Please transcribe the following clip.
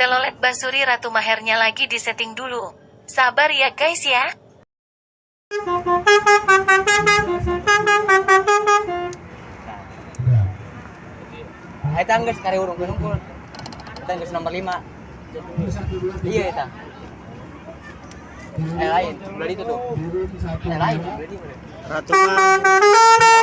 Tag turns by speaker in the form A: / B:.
A: Telolet Basuri Ratu Mahernya lagi disetting dulu. Sabar ya guys ya.
B: Eta geus kari urung unggul. Eta geus nomor 5. Iya eta. Lain, beli itu tuh. Lain, beli.
C: Ratu Mah